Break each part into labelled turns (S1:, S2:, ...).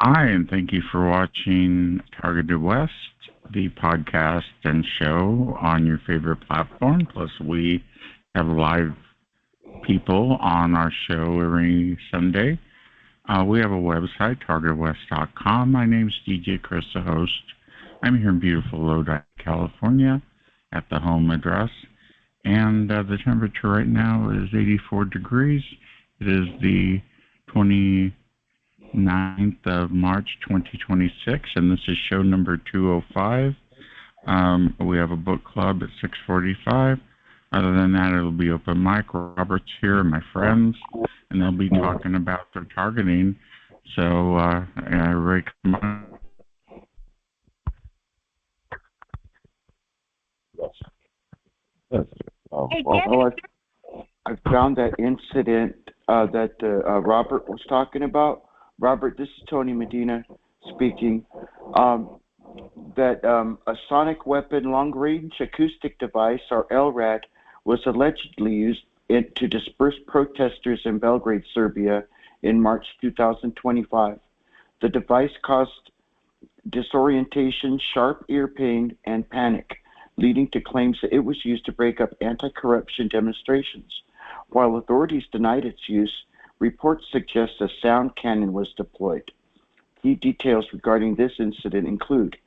S1: Hi, and thank you for watching Targeted West, the podcast and show on your favorite platform. Plus, we have live people on our show every Sunday. We have a website, TargetedWest.com. My name's DJ Chris, the host. I'm here in beautiful Lodi, California, at the home address. And the temperature right now is 84 degrees. It is the 29th of March 2026, and this is show number 205. We have a book club at 6:45. Other than that, it'll be open mic. Robert's here, and my friends, and they'll be talking about their targeting. So, everybody come on.
S2: I found that incident that Robert was talking about. Robert, this is Tony Medina speaking. That a sonic weapon long-range acoustic device, or LRAD, was allegedly used to disperse protesters in Belgrade, Serbia in March 2025. The device caused disorientation, sharp ear pain, and panic, leading to claims that it was used to break up anti-corruption demonstrations. While authorities denied its use, reports suggest a sound cannon was deployed. Key details regarding this incident include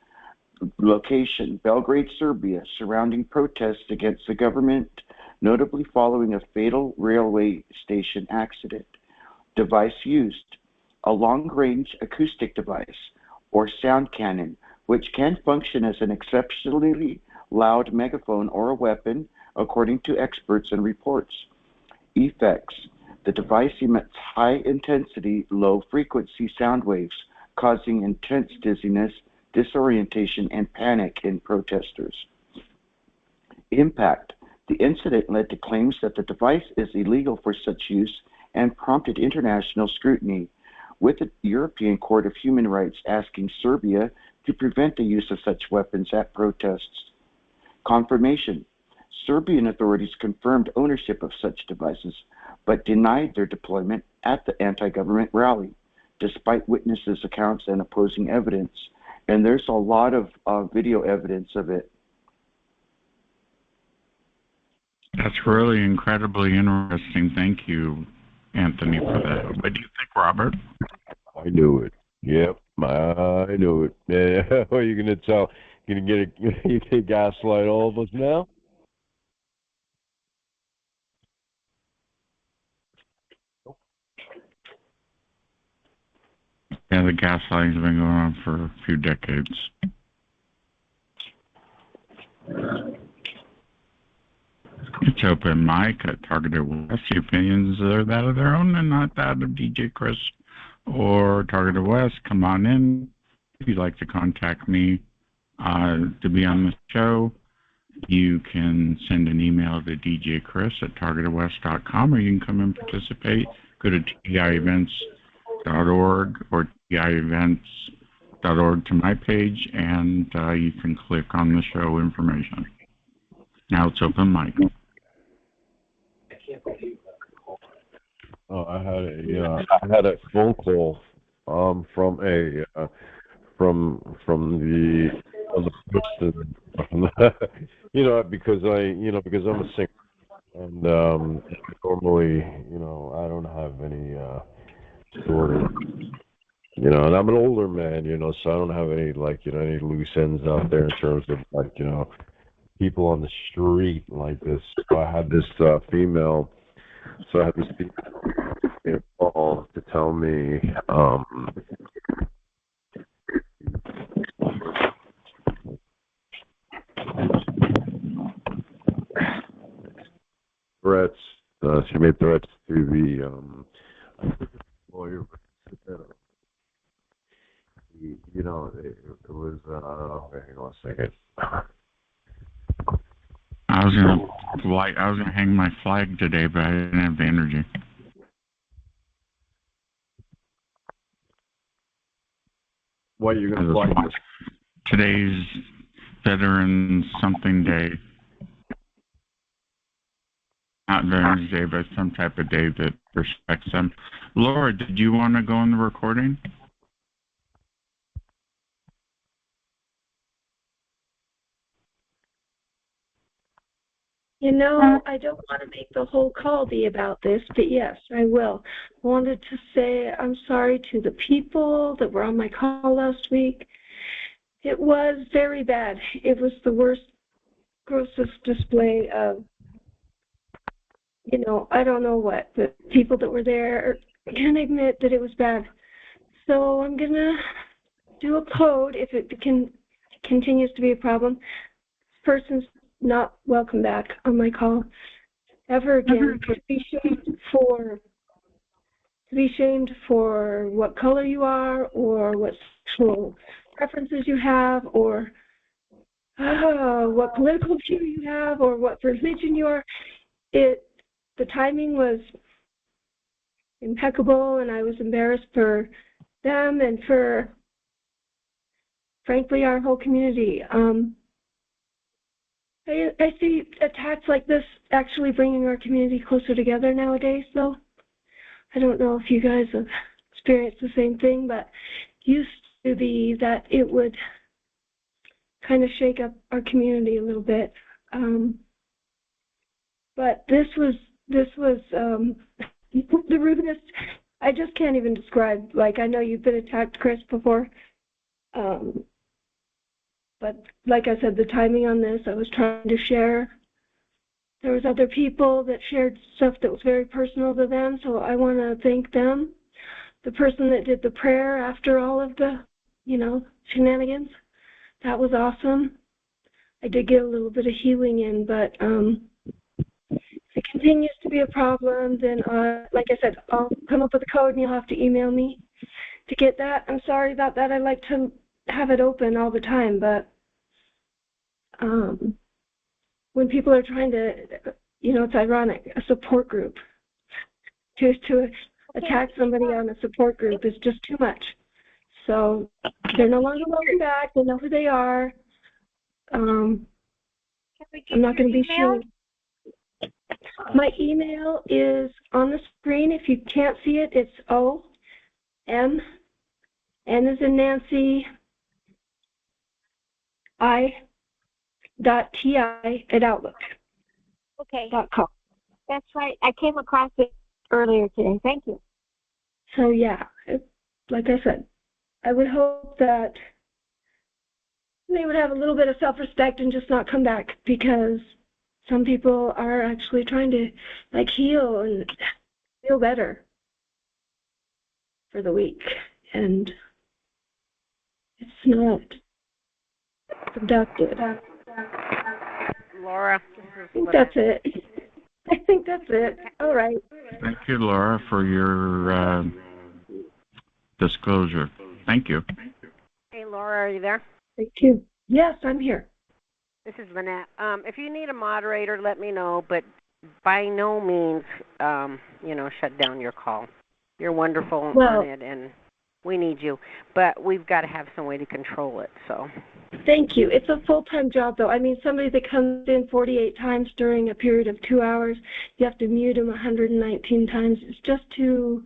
S2: location, Belgrade, Serbia, surrounding protests against the government, notably following a fatal railway station accident. Device used, a long-range acoustic device, or sound cannon, which can function as an exceptionally loud megaphone or a weapon, according to experts and reports. Effects, the device emits high-intensity, low-frequency sound waves, causing intense dizziness, disorientation, and panic in protesters. Impact, the incident led to claims that the device is illegal for such use and prompted international scrutiny, with the European Court of Human Rights asking Serbia to prevent the use of such weapons at protests. Confirmation, Serbian authorities confirmed ownership of such devices, but denied their deployment at the anti-government rally, despite witnesses' accounts and opposing evidence. And there's a lot of video evidence of it.
S1: That's really incredibly interesting. Thank you, Anthony, for that. What do you think, Robert?
S3: I knew it. Yep, I knew it. Yeah. What are you going to tell? You going to gaslight all of us now?
S1: Yeah, the gaslighting's been going on for a few decades. It's open mic at Targeted West. The opinions are that of their own and not that of DJ Chris or Targeted West. Come on in. If you'd like to contact me to be on the show, you can send an email to djchris@targetedwest.com, or you can come and participate. Go to tievents.org or tievents.org to my page, and you can click on the show information. Now it's open mic.
S3: Oh, I had a phone call from the person, because I'm a singer, and normally I don't have any sort of and I'm an older man, so I don't have any any loose ends out there in terms of people on the street like this. So I had this female. So I had this female call to tell me threats. She made threats to the lawyer. It was. Hang on a second.
S1: I was gonna hang my flag today, but I didn't have the energy.
S3: What, you're gonna fly?
S1: Today's Veterans something day. Not Veterans Day, but some type of day that respects them. Laura, did you want to go on the recording?
S4: I don't want to make the whole call be about this, but yes, I will. I wanted to say I'm sorry to the people that were on my call last week. It was very bad. It was the worst, grossest display of, I don't know what. The people that were there can admit that it was bad. So I'm going to do a code if it continues to be a problem. This person's not welcome back on my call ever again. To be shamed for what color you are, or what sexual preferences you have, or what political view you have, or what religion you are. The timing was impeccable, and I was embarrassed for them and for, frankly, our whole community. I see attacks like this actually bringing our community closer together nowadays, though. I don't know if you guys have experienced the same thing, but it used to be that it would kind of shake up our community a little bit. But this was the rudest. I just can't even describe. Like, I know you've been attacked, Chris, before. But like I said, the timing on this, I was trying to share. There was other people that shared stuff that was very personal to them, so I want to thank them. The person that did the prayer after all of the, shenanigans, that was awesome. I did get a little bit of healing in, but if it continues to be a problem, then, like I said, I'll come up with a code and you'll have to email me to get that. I'm sorry about that. I like to have it open all the time, but when people are trying to, it's ironic, a support group. To attack somebody on a support group is just too much. So they're no longer welcome back. They know who they are. I'm not going to be shamed. My email is on the screen. If you can't see it, it's O-M, N as in Nancy, I.TI@outlook.com.
S5: Okay. That's right. I came across it earlier today. Thank you.
S4: So, yeah, like I said, I would hope that they would have a little bit of self-respect and just not come back, because some people are actually trying to, heal and feel better for the week. And it's not productive.
S6: Laura,
S4: I think that's it. All right.
S1: Thank you, Laura, for your disclosure. Thank you.
S6: Hey, Laura, are you there?
S4: Thank you. Yes, I'm here.
S6: This is Lynette. If you need a moderator, let me know, but by no means, shut down your call. You're wonderful on it, and we need you. But we've got to have some way to control it, so.
S4: Thank you. It's a full-time job, though. I mean, somebody that comes in 48 times during a period of 2 hours, you have to mute them 119 times. It's just too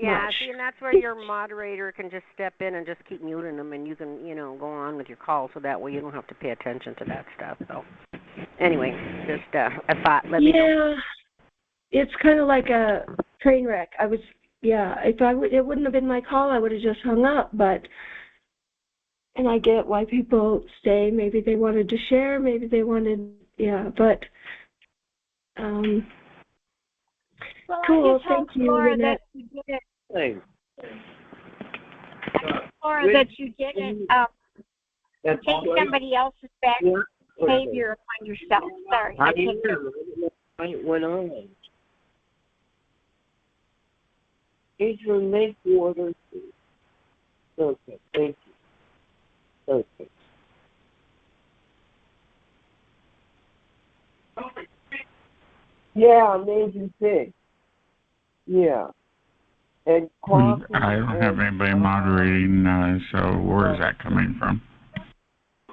S4: much.
S6: See, and that's where your moderator can just step in and just keep muting them, and you can, go on with your call, so that way you don't have to pay attention to that stuff. So, anyway, just a thought. Let me know.
S4: Yeah, it's kind of like a train wreck. It wouldn't have been my call, I would have just hung up, but. And I get why people stay. Maybe they wanted to share. Maybe they wanted, but cool. Thank you,
S5: Laura,
S4: Lynette.
S5: that you did it. Thanks. Laura, that you didn't take somebody else's bad behavior upon yourself. Sorry. I can't hear.
S7: It went on. Each will make water. Okay, thank you. Okay. Yeah, amazing thing. Yeah. And coffee.
S1: I don't have anybody moderating, so where is that coming from?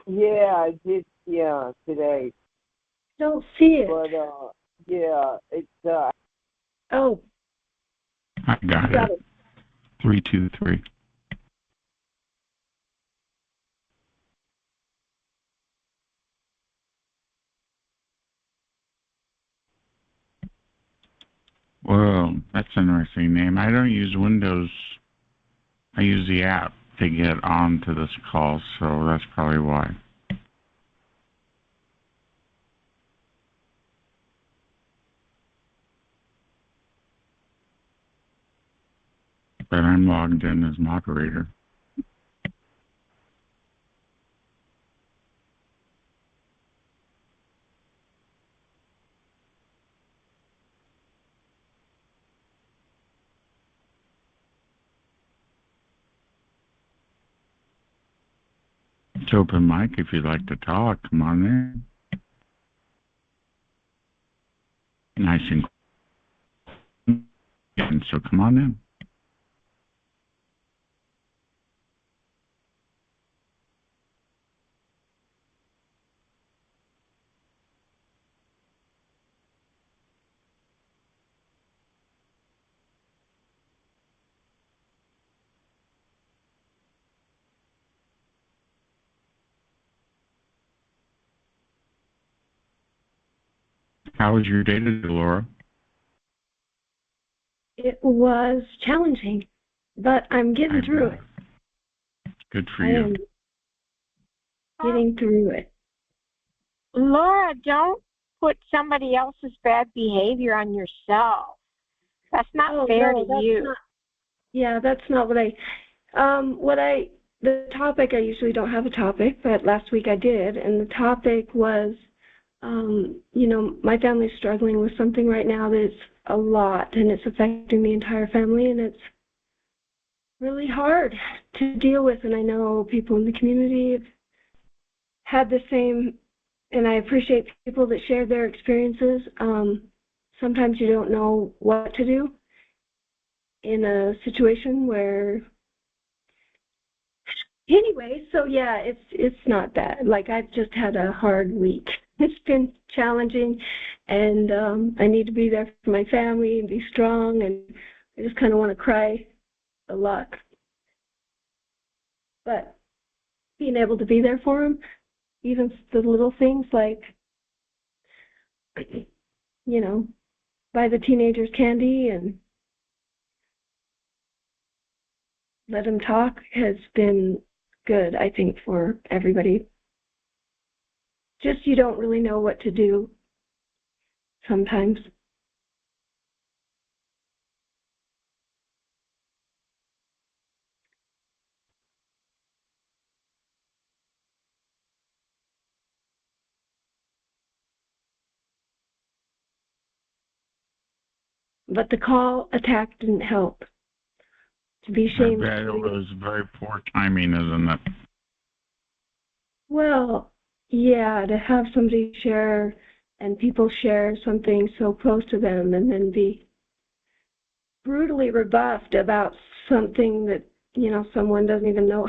S7: Yeah, I did, today.
S4: Don't see it.
S7: But, it's,
S4: Oh.
S1: I got it. 323. Well, that's an interesting name. I don't use Windows. I use the app to get onto this call, so that's probably why. But I'm logged in as moderator. It's open mic if you'd like to talk. Come on in. Nice and so come on in. How was your day today, Laura?
S4: It was challenging, but I'm getting through it.
S1: Good for you.
S4: I am getting through it.
S5: Laura, don't put somebody else's bad behavior on yourself. That's not fair to you.
S4: Yeah, that's not what the topic, I usually don't have a topic, but last week I did, and the topic was, my family's struggling with something right now that's a lot, and it's affecting the entire family, and it's really hard to deal with, and I know people in the community have had the same, and I appreciate people that share their experiences. Sometimes you don't know what to do in a situation where, anyway, so yeah, it's not bad. Like, I've just had a hard week. It's been challenging, and I need to be there for my family and be strong, and I just kind of want to cry a lot. But being able to be there for them, even the little things like, buy the teenagers candy and let them talk, has been good, I think, for everybody. Just you don't really know what to do sometimes. But the call attack didn't help. To be shamed.
S1: I bet it was very poor timing, isn't it?
S4: Well, yeah, to have somebody share and people share something so close to them and then be brutally rebuffed about something that, someone doesn't even know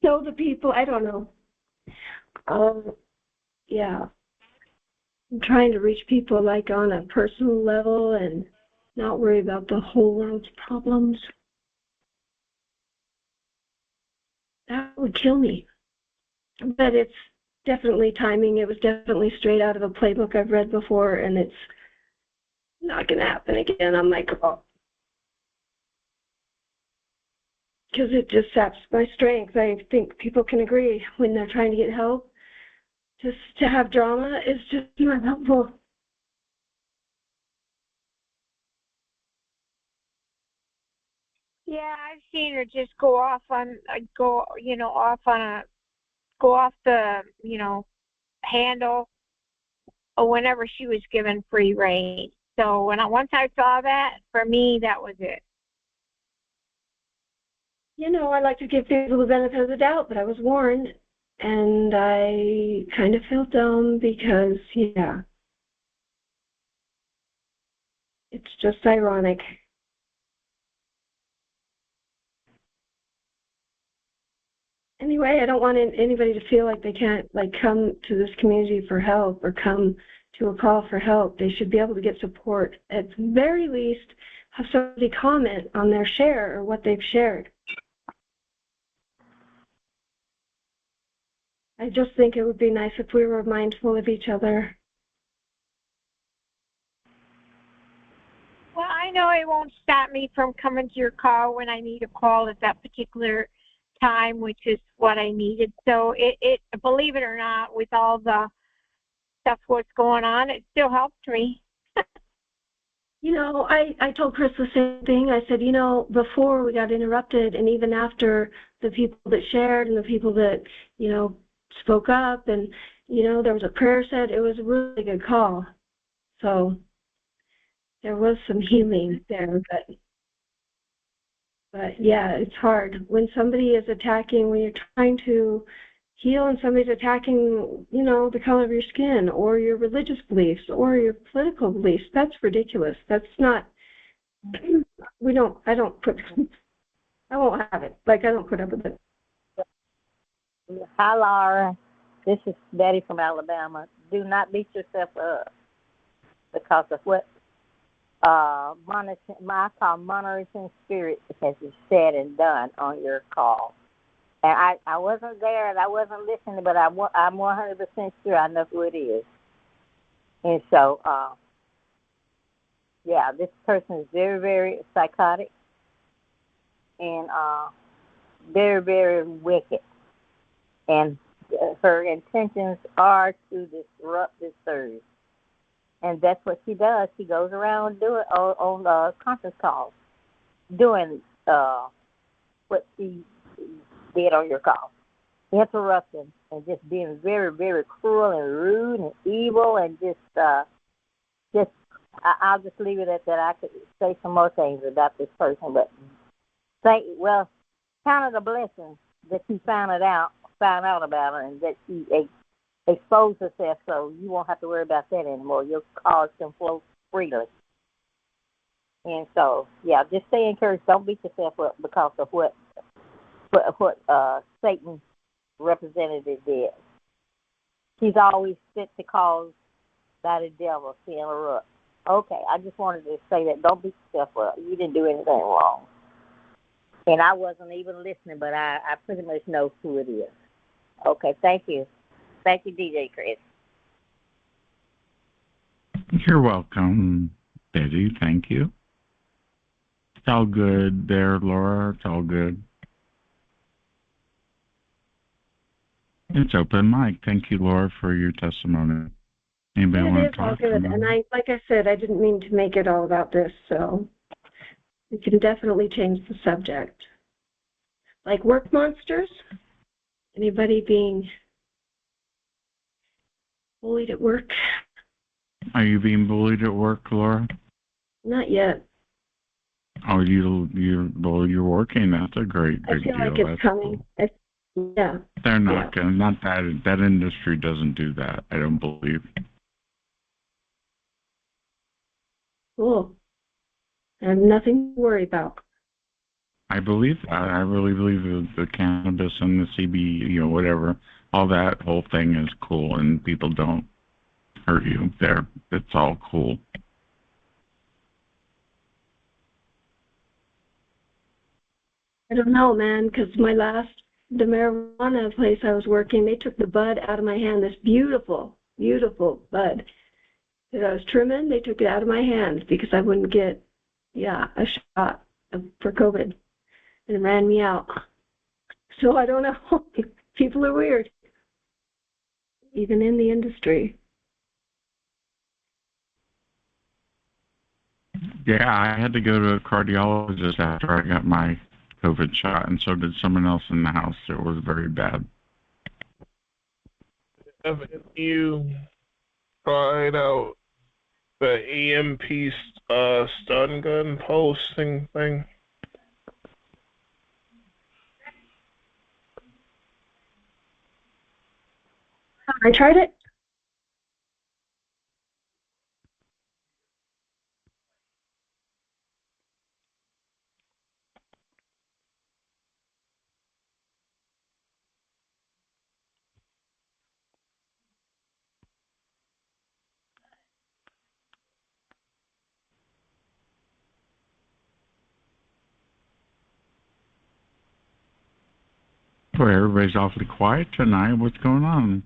S4: the people. I don't know. Yeah. I'm trying to reach people like on a personal level and not worry about the whole world's problems. That would kill me. But it's definitely timing. It was definitely straight out of a playbook I've read before, and it's not going to happen again. I'm like, oh. Because it just saps my strength. I think people can agree when they're trying to get help. Just to have drama is just not helpful.
S5: Yeah, I've seen her just go off the, handle whenever she was given free reign. So once I saw that, for me, that was it.
S4: I like to give people the benefit of the doubt, but I was warned, and I kind of felt dumb because, yeah, it's just ironic. Anyway, I don't want anybody to feel like they can't come to this community for help or come to a call for help. They should be able to get support. At the very least, have somebody comment on their share or what they've shared. I just think it would be nice if we were mindful of each other.
S5: Well, I know it won't stop me from coming to your call when I need a call at that particular time, which is what I needed. So it believe it or not, with all the stuff what's going on, it still helped me.
S4: You know, I told Chris the same thing. I said, you know, before we got interrupted and even after, the people that shared and the people that, you know, spoke up and, you know, there was a prayer said, it was a really good call. So there was some healing there, but yeah, it's hard. When somebody is attacking, when you're trying to heal and somebody's attacking, you know, the color of your skin or your religious beliefs or your political beliefs, that's ridiculous. That's not, I won't have it. Like, I don't put up with it.
S8: Hi, Laura. This is Betty from Alabama. Do not beat yourself up because of what I call monitoring spirit has said and done on your call. And I wasn't there and I wasn't listening, but I'm 100% sure I know who it is. And so, yeah, this person is very, very psychotic and very, very wicked. And her intentions are to disrupt this service. And that's what she does. She goes around doing on conference calls, doing what she did on your call, interrupting and just being very, very cruel and rude and evil and I'll just leave it at that. I could say some more things about this person, but count it a blessing that you found out about her and that she exposed herself, so you won't have to worry about that anymore. Your calls can flow freely. And so, yeah, just stay encouraged. Don't beat yourself up because of what Satan's representative did. She's always sent to cause by the devil to interrupt. Okay, I just wanted to say that. Don't beat yourself up. You didn't do anything wrong. And I wasn't even listening, but I pretty much know who it is. Okay, thank you. Thank you, DJ Chris.
S1: You're welcome, Betty. Thank you. It's all good there, Laura. It's all good. It's open mic. Thank you, Laura, for your testimony. Anybody want to talk?
S4: It is all good. And like I said, I didn't mean to make it all about this, so we can definitely change the subject. Like work monsters? Anybody being bullied at work?
S1: Are you being bullied at work, Laura?
S4: Not yet.
S1: Oh, you're working. That's a great big deal.
S4: I feel like it's coming. Cool. Yeah.
S1: They're not gonna. Not that industry doesn't do that. I don't believe.
S4: Cool. I have nothing to worry about.
S1: I believe that. I really believe the cannabis and the CB, whatever, all that whole thing is cool, and people don't hurt you there. It's all cool.
S4: I don't know, man, because the marijuana place I was working, they took the bud out of my hand, this beautiful, beautiful bud that I was trimming. They took it out of my hand because I wouldn't get, a shot for COVID, and ran me out. So I don't know. People are weird, even in the industry.
S1: Yeah, I had to go to a cardiologist after I got my COVID shot, and so did someone else in the house. It was very bad.
S9: Have you tried out the EMP stun gun posting thing?
S4: I tried it.
S1: Boy, everybody's awfully quiet tonight. What's going on?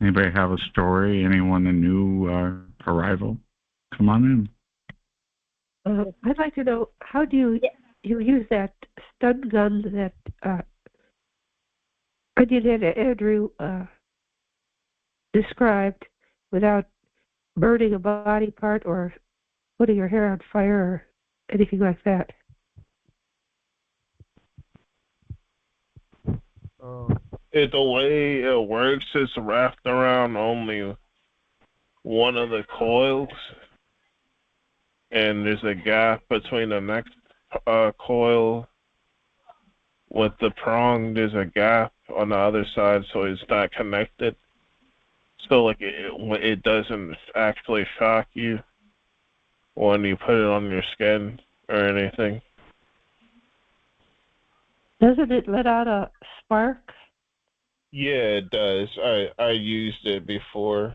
S1: Anybody have a story? Anyone a new arrival. Come on in.
S10: I'd like to know, how do you use that stun gun that Onion Head Andrew described without burning a body part or putting your hair on fire or anything like that?
S9: The way it works is wrapped around only one of the coils, and there's a gap between the next coil with the prong. There's a gap on the other side, so it's not connected. So like it doesn't actually shock you when you put it on your skin or anything.
S10: Doesn't it let out a spark?
S9: Yeah, it does. I used it before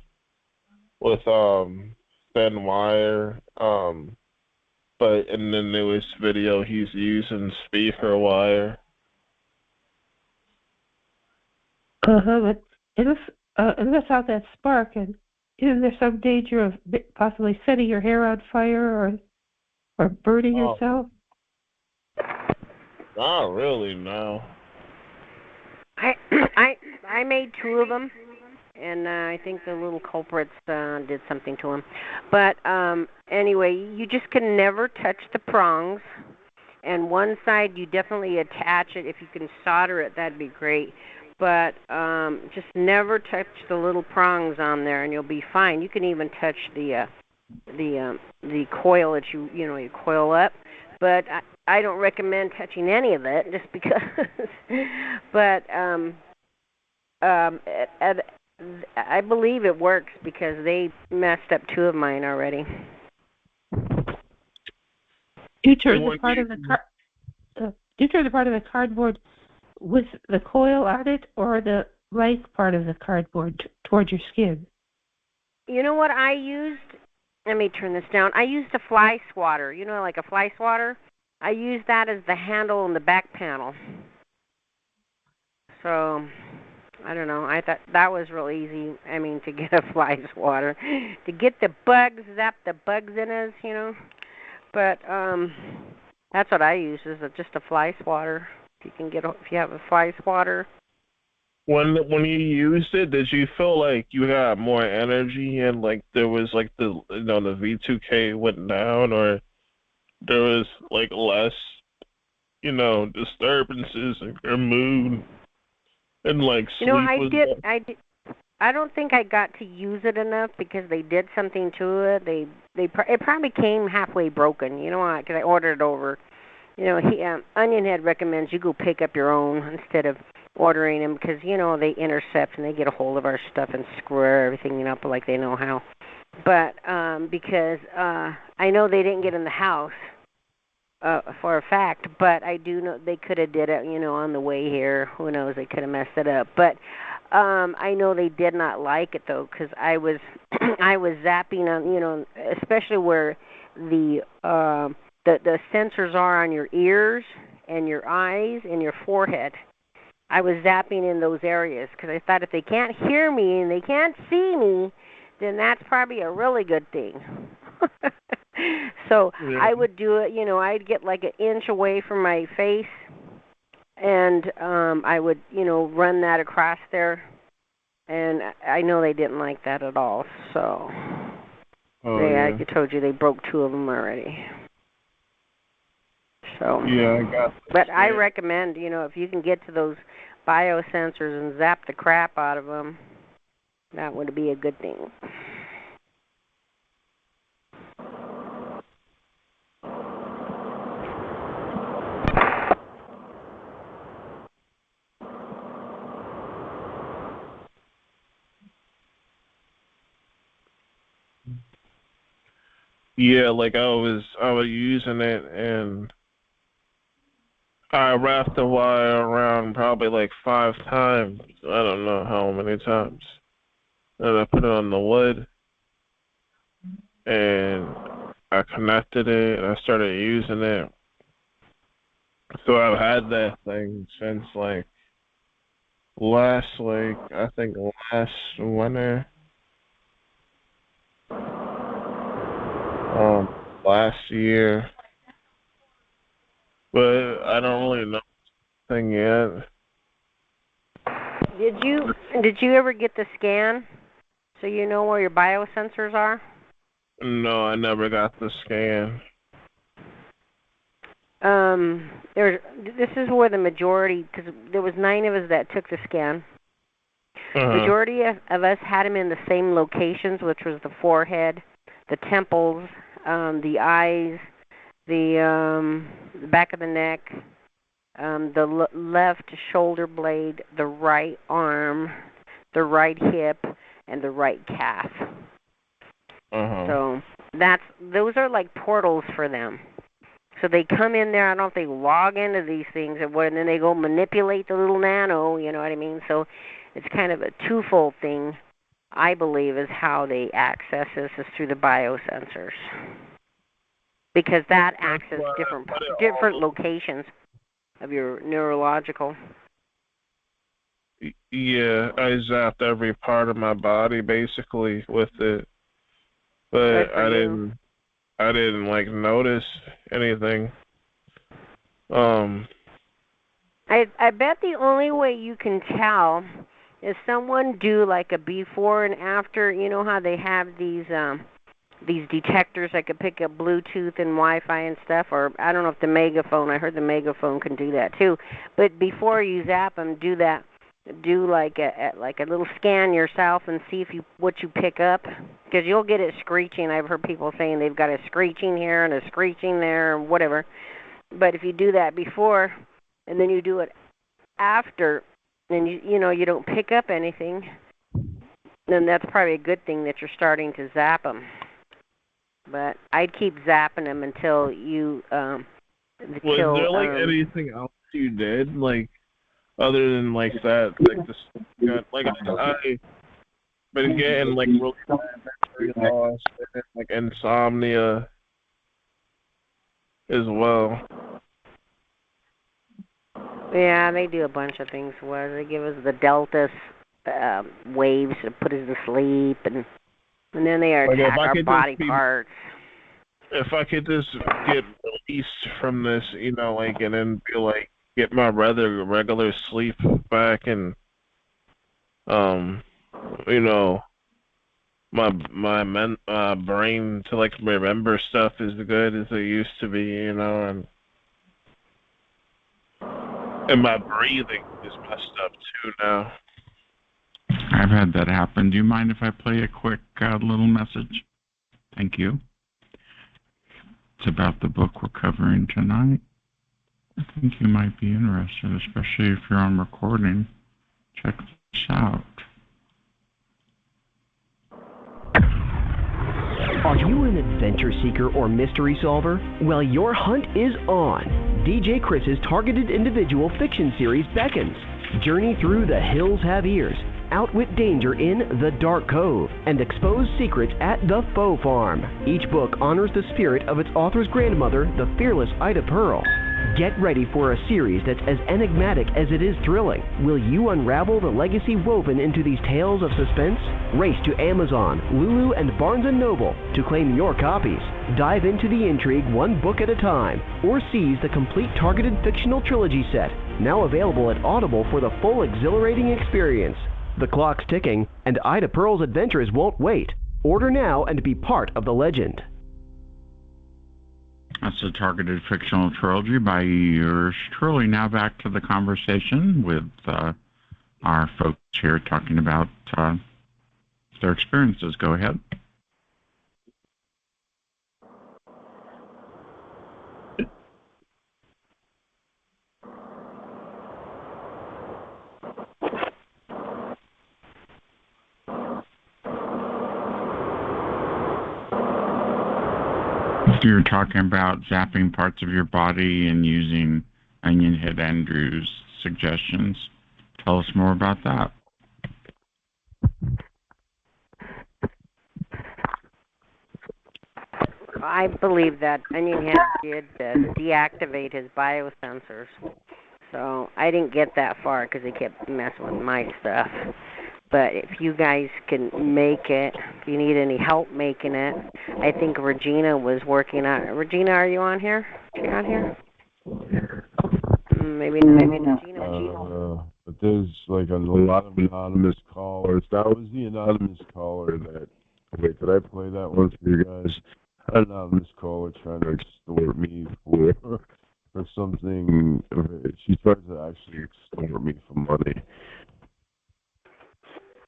S9: with thin wire. But in the newest video he's using speaker wire.
S10: But it lets out that spark, and isn't there some danger of possibly setting your hair on fire or burning yourself?
S9: Not really, no.
S6: I made 2 of them, and I think the little culprits did something to them. But anyway, you just can never touch the prongs. And one side, you definitely attach it. If you can solder it, that'd be great. But just never touch the little prongs on there, and you'll be fine. You can even touch the coil that you coil up. But I don't recommend touching any of it, just because. But I believe it works because they messed up 2 of mine already.
S10: Do you turn the part of the cardboard with the coil on it, or the blank part of the cardboard toward your skin?
S6: You know what I used? Let me turn this down. I used a fly swatter. Like a fly swatter. I used that as the handle on the back panel. So, I don't know. I thought that was real easy. I mean, to get a fly swatter, to get the bugs, zap the bugs in us, But that's what I use, is just a fly swatter. If you have a fly swatter.
S9: When you used it, did you feel like you had more energy and like there was like the V2K went down, or there was like less disturbances in your mood and like sleep?
S6: I don't think I got to use it enough because they did something to it. It probably came halfway broken. You know what? Because I ordered it over. Onion Head recommends you go pick up your own instead of ordering them, because they intercept and they get a hold of our stuff and screw everything up like they know how. But because I know they didn't get in the house for a fact, but I do know they could have did it on the way here. Who knows? They could have messed it up. But I know they did not like it though, because I was zapping on especially where the sensors are on your ears and your eyes and your forehead. I was zapping in those areas because I thought if they can't hear me and they can't see me, then that's probably a really good thing. So yeah. I would do it, I'd get like an inch away from my face, and I would, run that across there. And I know they didn't like that at all. So I told you they broke 2 of them already. So
S9: yeah, I got this.
S6: But I recommend, if you can get to those biosensors and zap the crap out of them, that would be a good thing.
S9: Yeah, like I was using it, and I wrapped the wire around probably like 5 times. I don't know how many times. And I put it on the wood, and I connected it, and I started using it. So I've had that thing since I think last winter. last year, but I don't really know anything yet.
S6: Did you ever get the scan so you know where your biosensors are?
S9: No, I never got the scan.
S6: This is where the majority, because there was 9 of us that took the scan. Majority of us had them in the same locations, which was the forehead, the temples, the eyes, the back of the neck, the left shoulder blade, the right arm, the right hip, and the right calf. So those are like portals for them. So they come in there, I don't know if they log into these things and then they go manipulate the little nano, you know what I mean? So it's kind of a twofold thing, I believe, is how they access this is through the biosensors. Because that accesses different locations of your neurological.
S9: Yeah, I zapped every part of my body basically with it. But I didn't like notice anything.
S6: I bet the only way you can tell is someone do like a before and after. You know how they have these detectors that could pick up Bluetooth and Wi-Fi and stuff, or I don't know if the megaphone. I heard the megaphone can do that too. But before you zap them, do that. Do like a little scan yourself and see what you pick up, because you'll get it screeching. I've heard people saying they've got a screeching here and a screeching there or whatever. But if you do that before and then you do it after, and you don't pick up anything, then that's probably a good thing that you're starting to zap them. But I'd keep zapping them until you.
S9: Was there like anything else you did, like other than like that, like I've been getting like really bad memory loss and like insomnia as well.
S6: Yeah, they do a bunch of things. They give us the delta waves to put us to sleep, and then they attack our body parts.
S9: If I could just get released from this, and then be like, get my regular sleep back, and my brain to like remember stuff as good as it used to be, and my breathing is messed up too now.
S1: I've had that happen. Do you mind if I play a quick little message? Thank you. It's about the book we're covering tonight. I think you might be interested, especially if you're on recording. Check this out.
S11: Are you an adventure seeker or mystery solver? Well, your hunt is on. DJ Chris's Targeted Individual fiction series beckons. Journey through the hills have ears, outwit danger in The Dark Cove, and expose secrets at The Faux Farm. Each book honors the spirit of its author's grandmother, the fearless Ida Pearl. Get ready for a series that's as enigmatic as it is thrilling. Will you unravel the legacy woven into these tales of suspense? Race to Amazon, Lulu, and Barnes & Noble to claim your copies. Dive into the intrigue one book at a time, or seize the complete Targeted Fictional Trilogy set, now available at Audible for the full exhilarating experience. The clock's ticking, and Ida Pearl's adventures won't wait. Order now and be part of the legend.
S1: That's a Targeted Fictional Trilogy by yours truly. Now back to the conversation with our folks here talking about their experiences. Go ahead. You're talking about zapping parts of your body and using Onion Head Andrew's suggestions. Tell us more about that.
S6: I believe that Onion Head did deactivate his biosensors. So I didn't get that far because he kept messing with my stuff. But if you guys can make it, if you need any help making it, I think Regina was working on it. Regina, are you on here? Is she on here? Maybe not. Maybe not.
S3: But there's like a lot of anonymous callers. That was the anonymous caller that. Wait, did I play that one for you guys? An anonymous caller trying to extort me for something. She tried to actually extort me for money.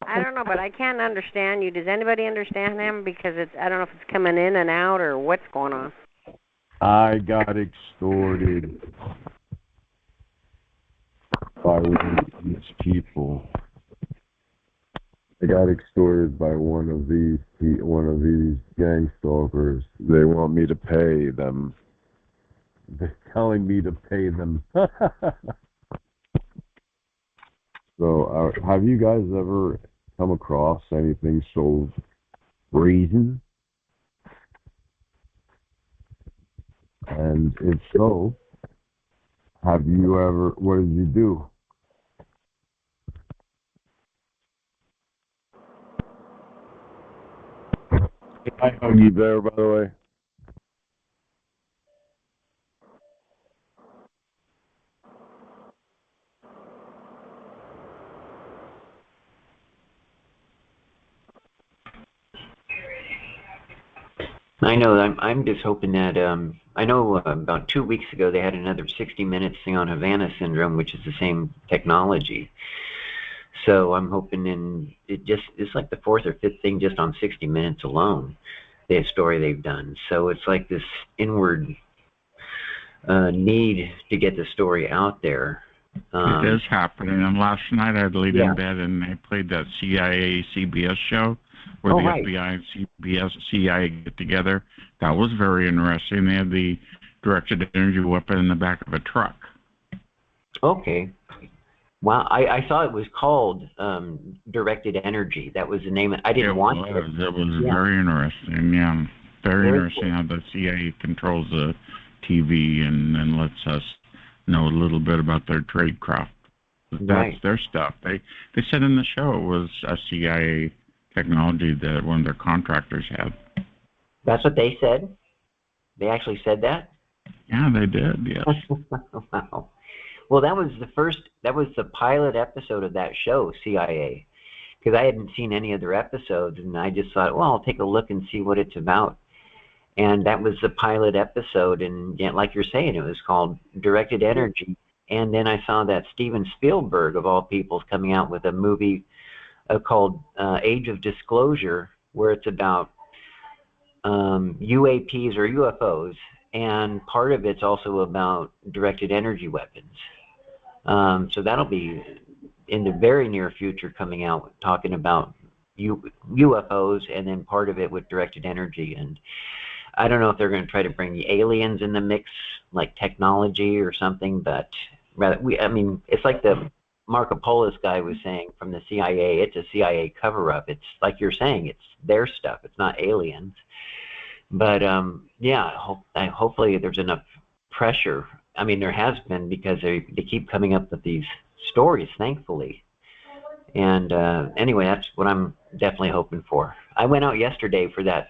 S6: I don't know, but I can't understand you. Does anybody understand him? Because I don't know if it's coming in and out or what's going on.
S3: I got extorted by one of these people. I got extorted by one of these gang stalkers. They want me to pay them. They're telling me to pay them. So, have you guys ever come across anything so brazen? And if so, have you ever? What did you do? Hi, Huggy Bear, by the way.
S12: I know. I'm just hoping that I know about 2 weeks ago they had another 60 minutes thing on Havana syndrome, which is the same technology. So I'm hoping it's like the fourth or fifth thing just on 60 Minutes alone, the story they've done. So it's like this inward need to get the story out there.
S1: It is happening. And last night I laid in bed and they played that CIA CBS show where the FBI and CIA get together. That was very interesting. They had the directed energy weapon in the back of a truck.
S12: Okay. Wow, I saw it was called Directed Energy. That was the name. I didn't want it.
S1: It was very interesting, yeah. Very interesting how the CIA controls the TV and lets us know a little bit about their tradecraft. That's their stuff. They said in the show it was a CIA technology that one of their contractors had.
S12: That's what they said? They actually said that?
S1: Yeah, they did, yes.
S12: Wow. Well, that was the pilot episode of that show, CIA, because I hadn't seen any other episodes, and I just thought, well, I'll take a look and see what it's about. And that was the pilot episode, and like you're saying, it was called Directed Energy. And then I saw that Steven Spielberg, of all people, is coming out with a movie called Age of Disclosure, where it's about UAPs or UFOs, and part of it's also about directed energy weapons. So that'll be in the very near future coming out, talking about UFOs, and then part of it with directed energy. And I don't know if they're going to try to bring the aliens in the mix, like technology or something, but it's like the Marco Polo's guy was saying from the CIA. It's a CIA cover-up. It's like you're saying, it's their stuff. It's not aliens. But hopefully there's enough pressure. I mean, there has been, because they keep coming up with these stories, thankfully. And anyway, that's what I'm definitely hoping for. I went out yesterday for that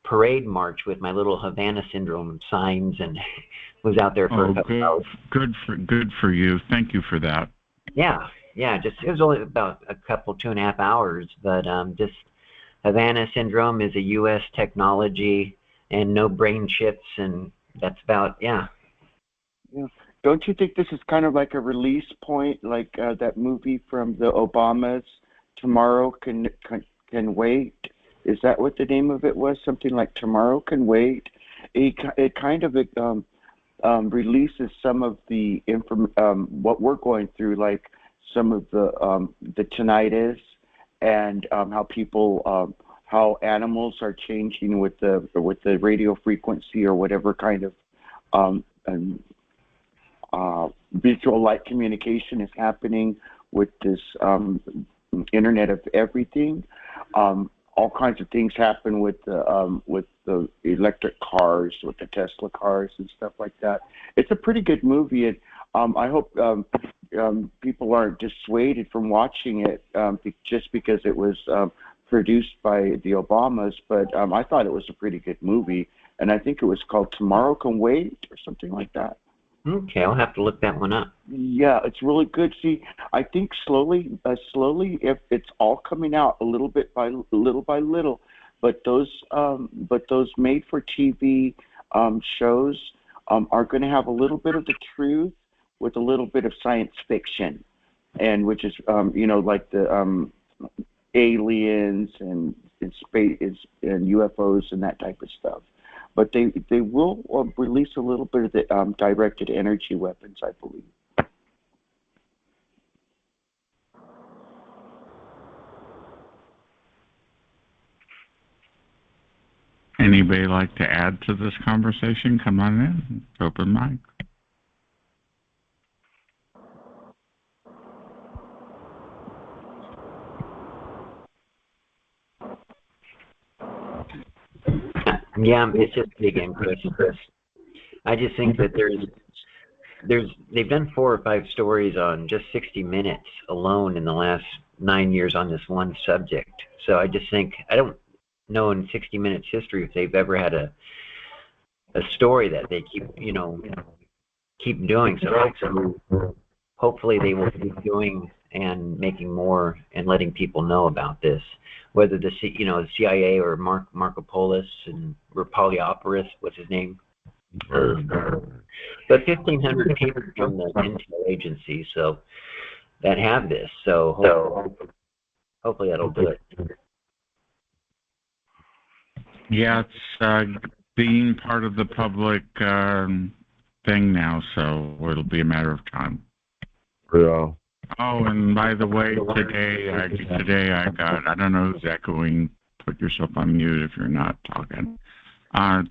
S12: parade march with my little Havana syndrome signs and was out there for a couple hours.
S1: Good for you. Thank you for that.
S12: Yeah. Just it was only about a couple 2.5 hours, but just Havana syndrome is a U.S. technology and no brain chips, and that's about Yeah.
S2: Don't you think this is kind of like a release point, like that movie from the Obamas, Tomorrow Can Wait? Is that what the name of it was? Something like Tomorrow Can Wait. It kind of releases some of the what we're going through, like some of the tinnitus and how animals are changing with the radio frequency or whatever kind of visual light communication is happening with this Internet of Everything. All kinds of things happen with the electric cars, with the Tesla cars and stuff like that. It's a pretty good movie, and I hope people aren't dissuaded from watching it just because it was produced by the Obamas. But I thought it was a pretty good movie, and I think it was called Tomorrow Can Wait or something like that.
S12: Okay, I'll have to look that one up.
S2: Yeah, it's really good. See, I think slowly, if it's all coming out a little bit by little, but those made-for-TV shows are going to have a little bit of the truth with a little bit of science fiction, and which is like the aliens and space and UFOs and that type of stuff. But they will release a little bit of the directed energy weapons, I believe.
S1: Anybody like to add to this conversation? Come on in. It's open mic.
S12: Yeah, it's just big interest. I just think that they've done 4 or 5 stories on just 60 Minutes alone in the last 9 years on this one subject. So I just think, I don't know in 60 Minutes history if they've ever had a story that they keep doing. So hopefully they will keep doing and making more and letting people know about this, whether the CIA or Marco Polis and Rapoliopolis, what's his name? But 1,500 people from the intel agency, so that have this. So hopefully that'll do it.
S1: Yeah, it's being part of the public thing now, so it'll be a matter of time.
S3: Yeah.
S1: Oh, and by the way, today I got, I don't know who's echoing. Put yourself on mute if you're not talking.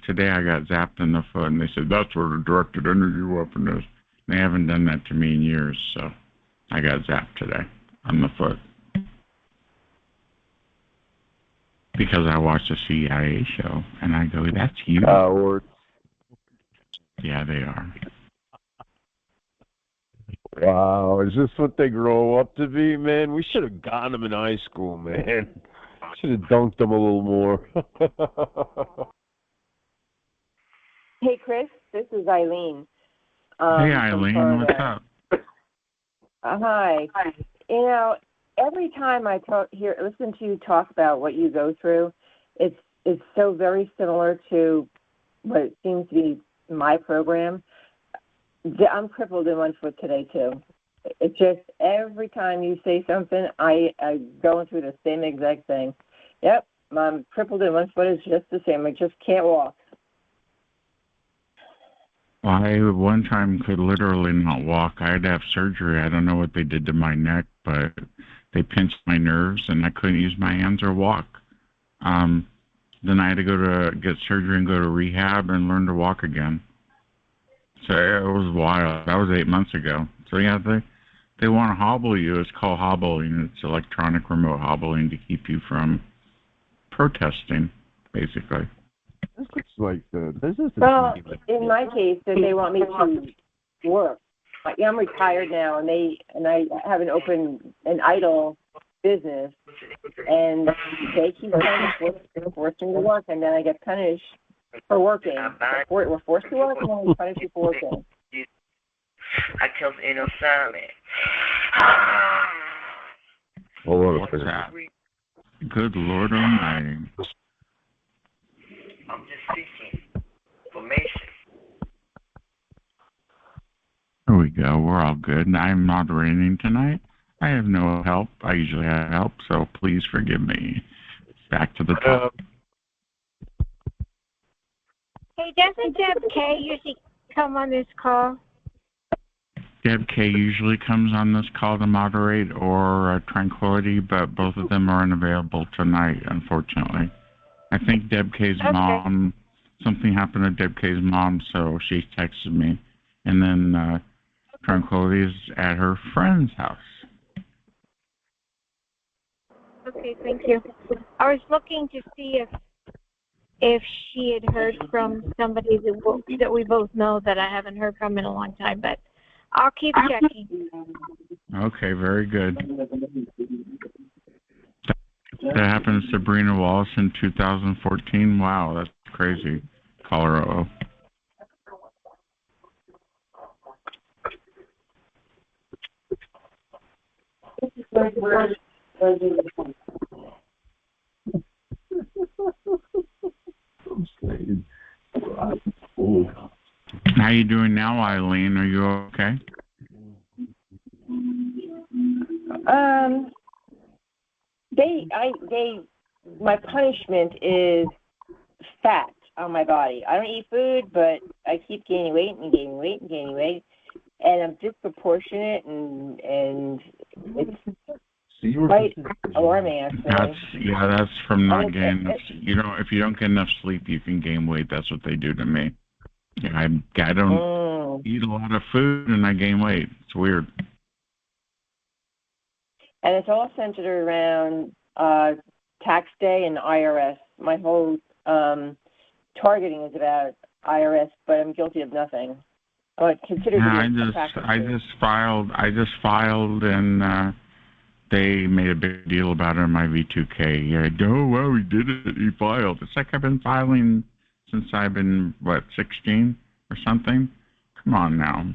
S1: Today I got zapped in the foot, and they said that's what a directed energy weapon is. They haven't done that to me in years, so I got zapped today on the foot because I watched a CIA show, and I go, "That's you." Yeah, they are.
S3: Wow, is this what they grow up to be, man? We should have gotten them in high school, man. Should have dunked them a little more.
S7: Hey, Chris, this is Eileen.
S1: Hey, Eileen, what's up?
S7: Hi. Every time I listen to you talk about what you go through, it's so very similar to what it seems to be my program. I'm crippled in one foot today too. It's just every time you say something, I going through the same exact thing. Yep, I'm crippled in one foot. It's just the same. I just can't walk.
S1: Well, I one time could literally not walk. I had to have surgery. I don't know what they did to my neck, but they pinched my nerves, and I couldn't use my hands or walk. Then I had to go to get surgery and go to rehab and learn to walk again. So it was wild. That was 8 months ago. So yeah, they want to hobble you. It's called hobbling. It's electronic remote hobbling to keep you from protesting, basically.
S3: This looks like the business.
S7: Well, in my case, they want me to work. I'm retired now, and I have an idle business, and they keep trying to force me to work, and then I get punished for working. We're forced to work, and then we punish you for working.
S13: I killed Innocent.
S3: Hold on
S1: What's that? Good Lord Almighty.
S13: I'm just seeking information.
S1: There we go. We're all good. I'm moderating tonight. I have no help. I usually have help, so please forgive me. Back to the top.
S5: Hey, doesn't Deb K usually come on this call?
S1: Deb K usually comes on this call to moderate, or Tranquility, but both of them are unavailable tonight, unfortunately. I think Deb K's mom, something happened to Deb K's mom, so she texted me. And then Tranquility is at her friend's house.
S5: Okay, thank you. I was looking to see if she had heard from somebody that we both know that I haven't heard from in a long time, but I'll keep checking.
S1: Okay, very good. That happened to Sabrina Wallace in 2014. Wow, that's crazy. Colorado. How you doing now, Eileen? Are you okay?
S7: My punishment is fat on my body. I don't eat food, but I keep gaining weight and gaining weight and gaining weight, and I'm disproportionate, and it's quite alarming, actually.
S1: That's from not getting enough. If you don't get enough sleep, you can gain weight. That's what they do to me. I don't eat a lot of food, and I gain weight. It's weird.
S7: And it's all centered around tax day and IRS. My whole targeting is about IRS, but I'm guilty of nothing. I just filed, and they made a big deal about it in my V2K. Yeah, oh well, we did it. He filed. It's like I've been filing since I've been 16 or something. Come on now.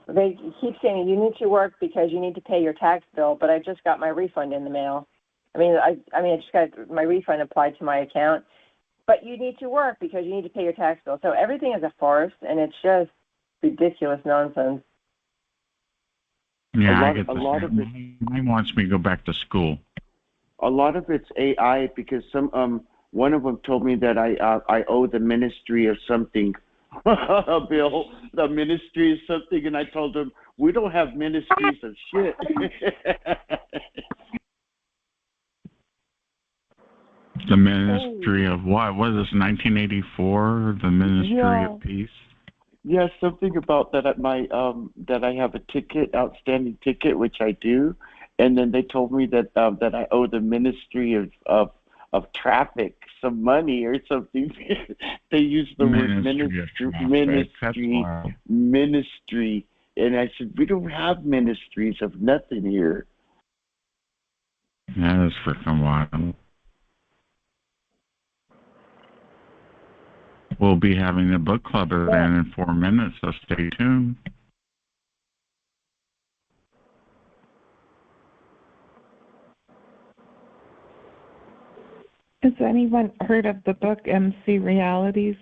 S7: They keep saying you need to work because you need to pay your tax bill, but I just got my refund in the mail. I just got my refund applied to my account, but you need to work because you need to pay your tax bill. So everything is a farce, and it's just ridiculous nonsense.
S1: Yeah, I get this. Mine wants me to go back to school.
S2: A lot of it's AI because one of them told me that I owe the ministry of something. Bill, the ministry is something, and I told him we don't have ministries of shit.
S1: The ministry of what? What is this? 1984? The Ministry of Peace?
S2: Yeah, something about that at my that I have a outstanding ticket, which I do, and then they told me that I owe the Ministry of Traffic some money or something. They use the word ministry, and I said we don't have ministries of nothing here.
S1: Yeah, that's freaking wild. We'll be having a book club event in 4 minutes, so stay tuned.
S14: Has anyone heard of the book MC Realities?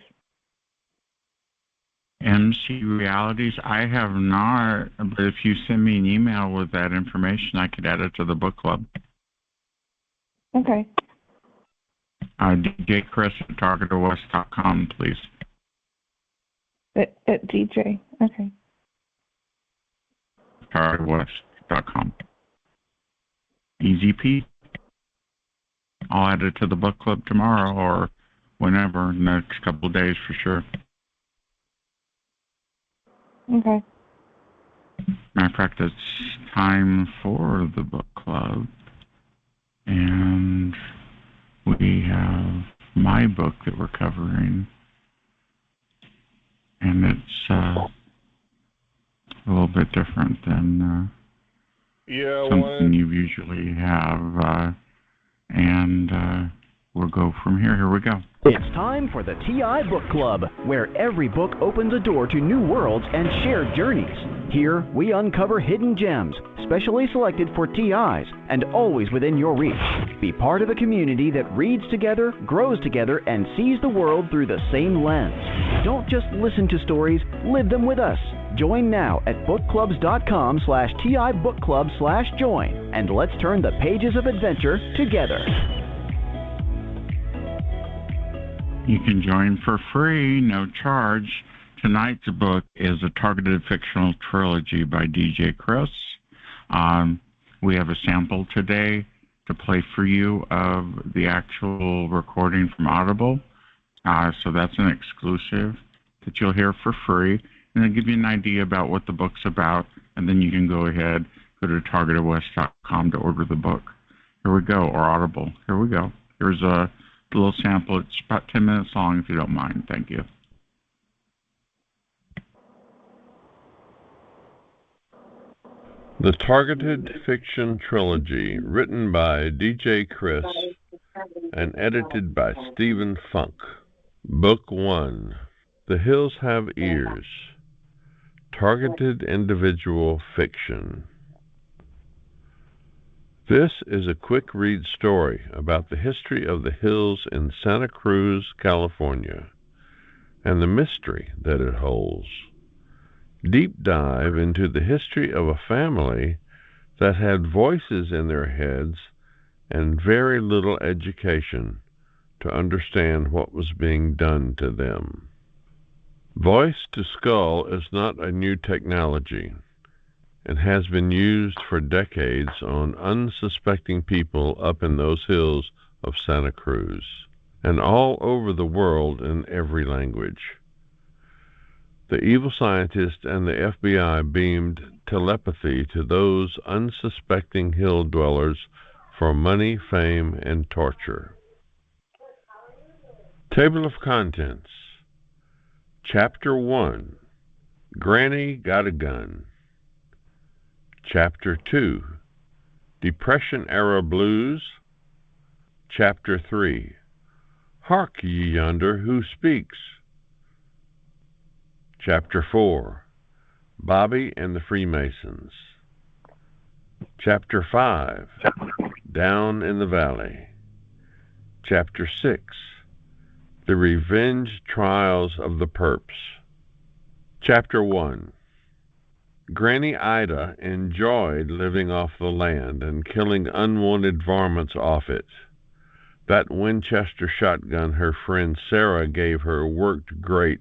S1: MC Realities? I have not, but if you send me an email with that information, I could add it to the book club.
S14: Okay.
S1: DJ Chris at TargetedWest.com, please.
S14: At DJ, okay.
S1: TargetedWest.com. Easy P. I'll add it to the book club tomorrow or whenever, next couple of days for sure.
S14: Okay.
S1: Matter of fact, it's time for the book club. And we have my book that we're covering. And it's a little bit different than something you usually have. And we'll go from here. Here we go.
S11: It's time for the TI Book Club, where every book opens a door to new worlds and shared journeys. Here, we uncover hidden gems, specially selected for TIs, and always within your reach. Be part of a community that reads together, grows together, and sees the world through the same lens. Don't just listen to stories, live them with us. Join now at bookclubs.com/TIBookClub/join, and let's turn the pages of adventure together.
S1: You can join for free, no charge. Tonight's book is a targeted fictional trilogy by DJ Chris. We have a sample today to play for you of the actual recording from Audible. So that's an exclusive that you'll hear for free. And it'll give you an idea about what the book's about. And then you can go ahead, go to TargetedWest.com to order the book. Here we go, or Audible. Here we go. Here's a little sample. It's about 10 minutes long, if you don't mind. Thank you.
S3: The Targeted Fiction Trilogy, written by DJ Chris and edited by Stephen Funk. Book 1, The Hills Have Ears, Targeted Individual Fiction. This is a quick read story about the history of the hills in Santa Cruz, California, and the mystery that it holds. Deep dive into the history of a family that had voices in their heads and very little education to understand what was being done to them. Voice to skull is not a new technology and has been used for decades on unsuspecting people up in those hills of Santa Cruz and all over the world in every language. The evil scientist and the FBI beamed telepathy to those unsuspecting hill dwellers for money, fame, and torture. Table of Contents. Chapter 1, Granny Got a Gun. Chapter 2, Depression-Era Blues. Chapter 3, Hark ye yonder, who speaks? Chapter 4, Bobby and the Freemasons. Chapter 5, Down in the Valley. Chapter 6, The Revenge Trials of the Perps. Chapter 1. Granny Ida enjoyed living off the land and killing unwanted varmints off it. That Winchester shotgun her friend Sarah gave her worked great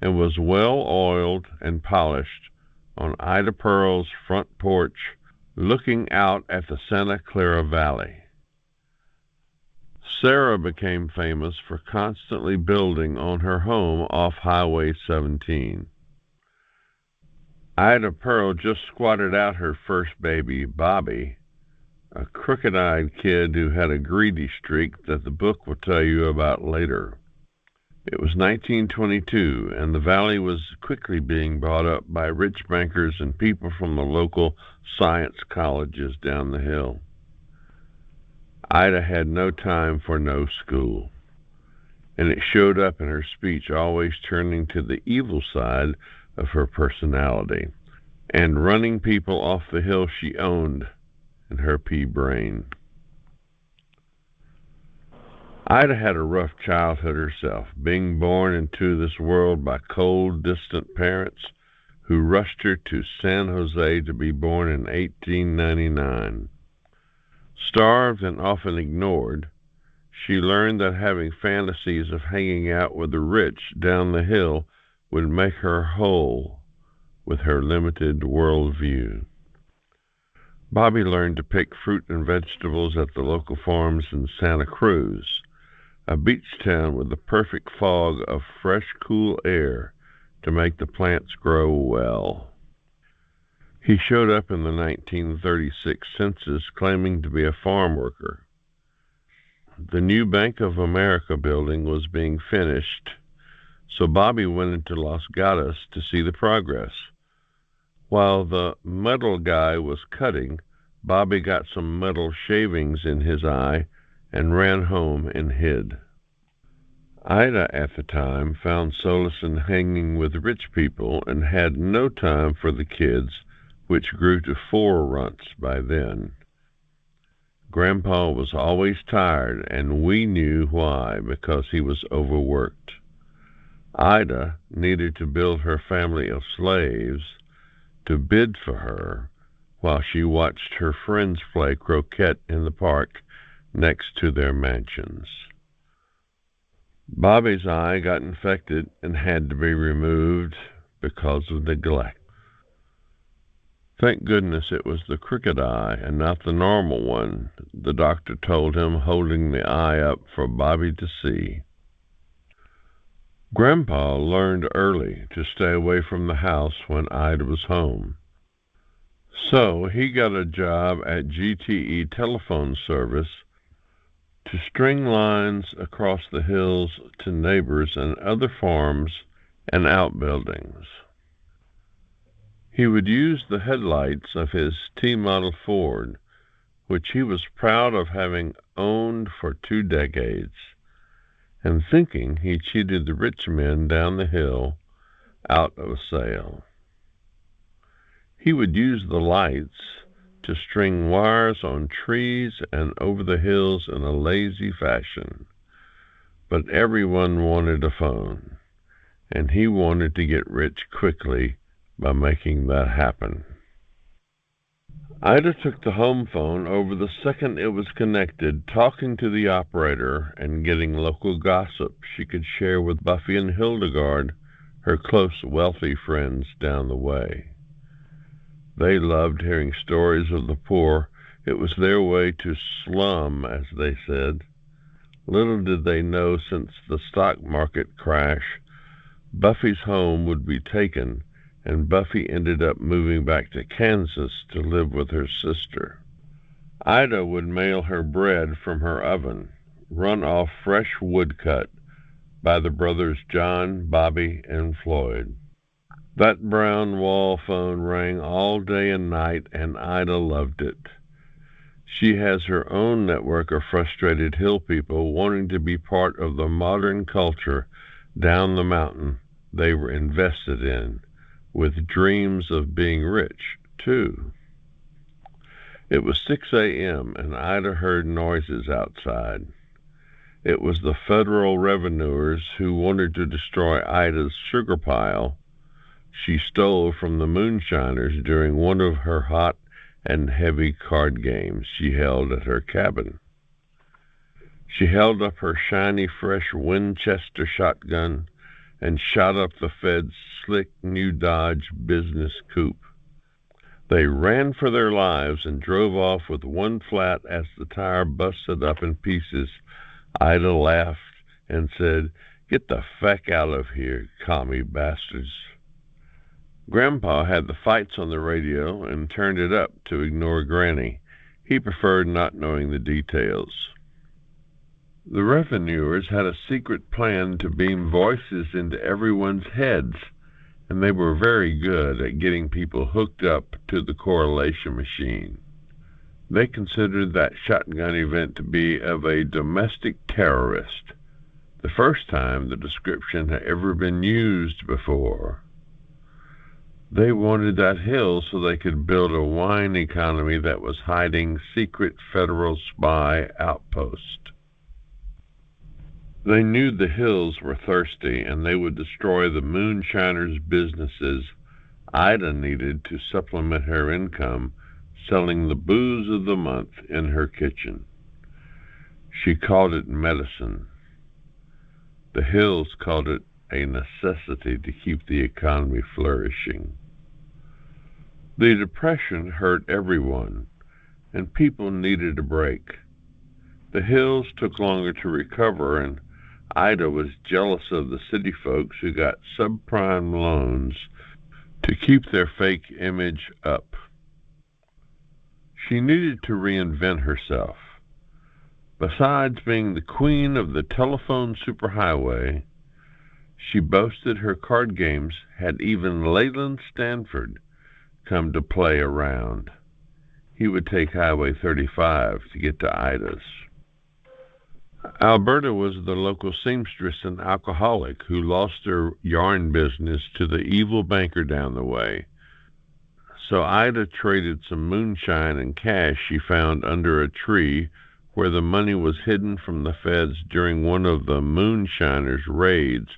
S3: and was well oiled and polished on Ida Pearl's front porch looking out at the Santa Clara Valley. Sarah became famous for constantly building on her home off Highway 17. Ida Pearl just squatted out her first baby, Bobby, a crooked-eyed kid who had a greedy streak that the book will tell you about later. It was 1922, and the valley was quickly being bought up by rich bankers and people from the local science colleges down the hill. Ida had no time for no school, and it showed up in her speech, always turning to the evil side of her personality and running people off the hill she owned in her pea brain. Ida had a rough childhood herself, being born into this world by cold, distant parents who rushed her to San Jose to be born in 1899. Starved and often ignored, she learned that having fantasies of hanging out with the rich down the hill would make her whole with her limited worldview. Bobby learned to pick fruit and vegetables at the local farms in Santa Cruz, a beach town with the perfect fog of fresh, cool air to make the plants grow well. He showed up in the 1936 census claiming to be a farm worker. The new Bank of America building was being finished, so Bobby went into Los Gatos to see the progress. While the metal guy was cutting, Bobby got some metal shavings in his eye and ran home and hid. Ida, at the time, found solace in hanging with rich people and had no time for the kids, which grew to 4 runts by then. Grandpa was always tired, and we knew why, because he was overworked. Ida needed to build her family of slaves to bid for her while she watched her friends play croquet in the park next to their mansions. Bobby's eye got infected and had to be removed because of neglect. Thank goodness it was the crooked eye and not the normal one, the doctor told him, holding the eye up for Bobby to see. Grandpa learned early to stay away from the house when Ida was home. So he got a job at GTE telephone service to string lines across the hills to neighbors and other farms and outbuildings. He would use the headlights of his T-model Ford, which he was proud of having owned for 2 decades, and thinking he cheated the rich men down the hill out of a sale. He would use the lights to string wires on trees and over the hills in a lazy fashion. But everyone wanted a phone, and he wanted to get rich quickly by making that happen. Ida took the home phone over the second it was connected, talking to the operator and getting local gossip she could share with Buffy and Hildegard, her close, wealthy friends down the way. They loved hearing stories of the poor. It was their way to slum, as they said. Little did they know, since the stock market crash, Buffy's home would be taken, and Buffy ended up moving back to Kansas to live with her sister. Ida would mail her bread from her oven, run off fresh woodcut by the brothers John, Bobby, and Floyd. That brown wall phone rang all day and night, and Ida loved it. She has her own network of frustrated hill people wanting to be part of the modern culture down the mountain they were invested in, with dreams of being rich, too. It was 6 a.m., and Ida heard noises outside. It was the federal revenuers who wanted to destroy Ida's sugar pile she stole from the moonshiners during one of her hot and heavy card games she held at her cabin. She held up her shiny, fresh Winchester shotgun and shot up the Fed's slick new Dodge business coupe. They ran for their lives and drove off with one flat as the tire busted up in pieces. Ida laughed and said, "Get the feck out of here, commie bastards." Grandpa had the fights on the radio and turned it up to ignore Granny. He preferred not knowing the details. The revenuers had a secret plan to beam voices into everyone's heads, and they were very good at getting people hooked up to the correlation machine. They considered that shotgun event to be of a domestic terrorist, the first time the description had ever been used before. They wanted that hill so they could build a wine economy that was hiding secret federal spy outposts. They knew the hills were thirsty, and they would destroy the moonshiners' businesses. Ida needed to supplement her income selling the booze of the month in her kitchen. She called it medicine. The hills called it a necessity to keep the economy flourishing. The Depression hurt everyone, and people needed a break. The hills took longer to recover, and Ida was jealous of the city folks who got subprime loans to keep their fake image up. She needed to reinvent herself. Besides being the queen of the telephone superhighway, she boasted her card games had even Leyland Stanford come to play around. He would take Highway 35 to get to Ida's. Alberta was the local seamstress and alcoholic who lost her yarn business to the evil banker down the way. So Ida traded some moonshine and cash she found under a tree where the money was hidden from the feds during one of the moonshiners' raids,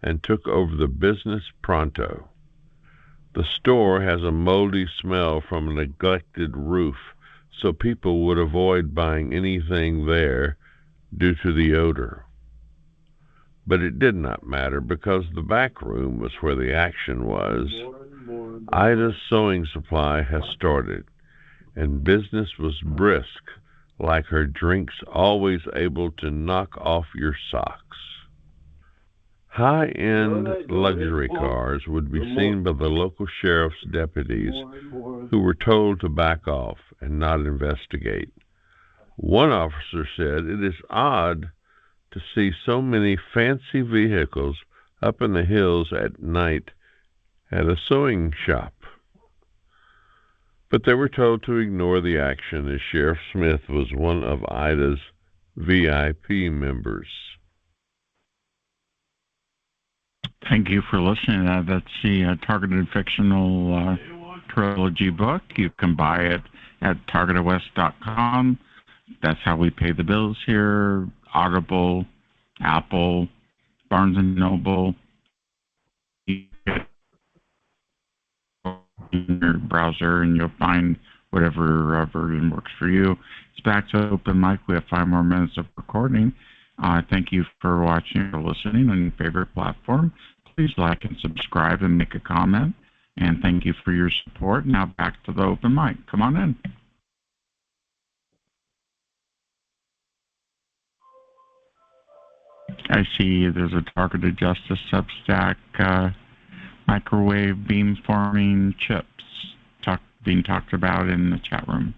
S3: and took over the business pronto. The store has a moldy smell from a neglected roof, so people would avoid buying anything there due to the odor. But it did not matter, because the back room was where the action was. Ida's sewing supply has started, and business was brisk, like her drinks, always able to knock off your socks. High-end luxury cars would be seen by the local sheriff's deputies, who were told to back off and not investigate. One officer said, "It is odd to see so many fancy vehicles up in the hills at night at a sewing shop."
S15: But they were told to ignore the action as Sheriff Smith was one of Ida's VIP members.
S1: Thank you for listening. That's the Targeted Fictional Trilogy book. You can buy it at TargetedWest.com. That's how we pay the bills here. Audible, Apple, Barnes & Noble. You get in your browser and you'll find whatever version works for you. It's back to open mic. We have 5 more minutes of recording. Thank you for watching or listening on your favorite platform. Please like and subscribe and make a comment. And thank you for your support. Now back to the open mic. Come on in. I see there's a Targeted Justice Substack microwave beamforming chips being talked about in the chat room.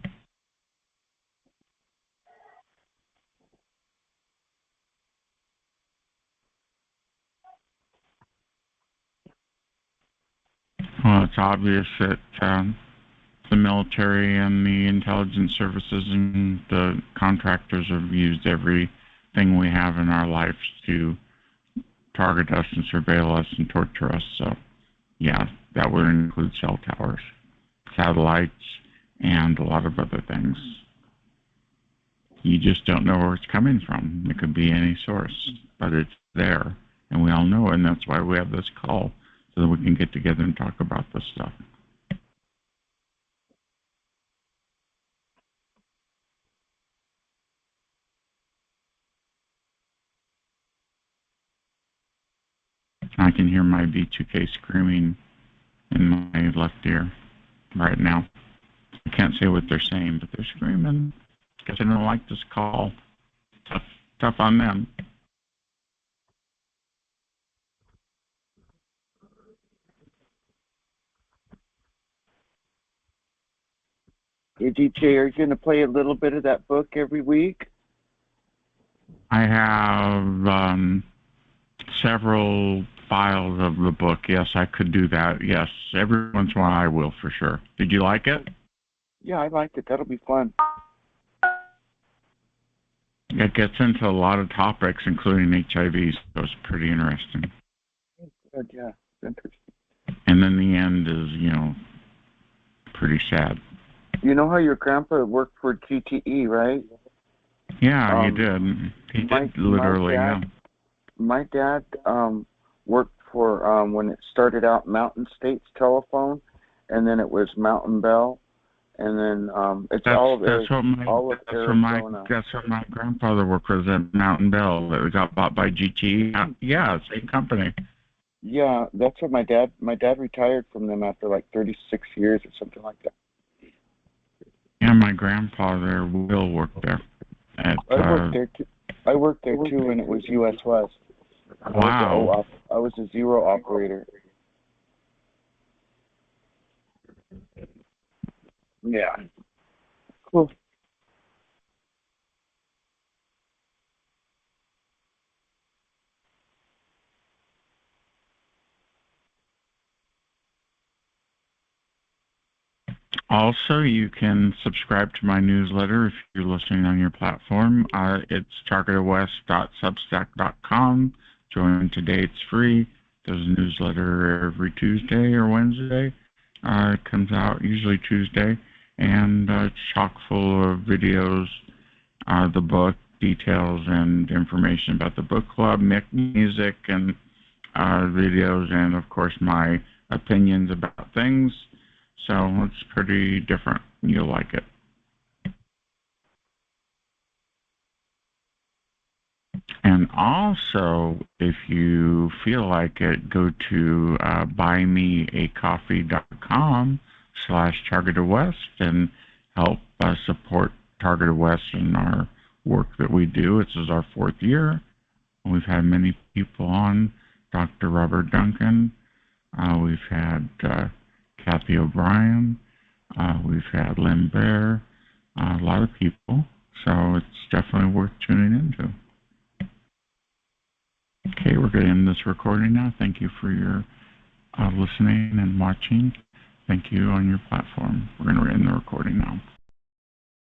S1: Well, it's obvious that the military and the intelligence services and the contractors have used everything we have in our lives to target us and surveil us and torture us. So, yeah, that would include cell towers, satellites, and a lot of other things. You just don't know where it's coming from. It could be any source, but it's there, and we all know it, and that's why we have this call, so that we can get together and talk about this stuff. I can hear my V2K screaming in my left ear right now. I can't say what they're saying, but they're screaming because they don't like this call. Tough on them.
S2: Hey, DJ, are you going to play a little bit of that book every week?
S1: I have several files of the book. Yes, I could do that. Yes, every once in a while I will for sure. Did you like it?
S2: Yeah, I liked it. That'll be fun.
S1: It gets into a lot of topics, including HIV, so it's pretty interesting.
S2: Good, yeah, it's interesting.
S1: And then the end is, pretty sad.
S2: You know how your grandpa worked for GTE, right?
S1: Yeah, you did. He did literally, yeah.
S2: My dad worked for, when it started out, Mountain States Telephone, and then it was Mountain Bell, and then it's
S1: that's what my grandfather worked for, at Mountain Bell. That got bought by GTE. Yeah, same company.
S2: Yeah, that's what my dad retired from them after like 36 years or something like that.
S1: Yeah, my grandfather Will worked there.
S2: I worked there too, and it was US West.
S1: Wow.
S2: I was a zero operator. Yeah. Cool.
S1: Also, you can subscribe to my newsletter if you're listening on your platform. It's targetedwest.substack.com. Join today, it's free. There's a newsletter every Tuesday or Wednesday. It comes out usually Tuesday, and it's chock full of videos, the book, details, and information about the book club, music, and videos, and of course my opinions about things. So it's pretty different. You'll like it. And also, if you feel like it, go to buymeacoffee.com/TargetedWest and help support Targeted West in our work that we do. This is our 4th year. We've had many people on, Dr. Robert Duncan. We've had Kathy O'Brien. We've had Lynn Bear. A lot of people. So it's definitely worth tuning into. Okay, we're going to end this recording now. Thank you for your listening and watching. Thank you on your platform. We're going to end the recording now.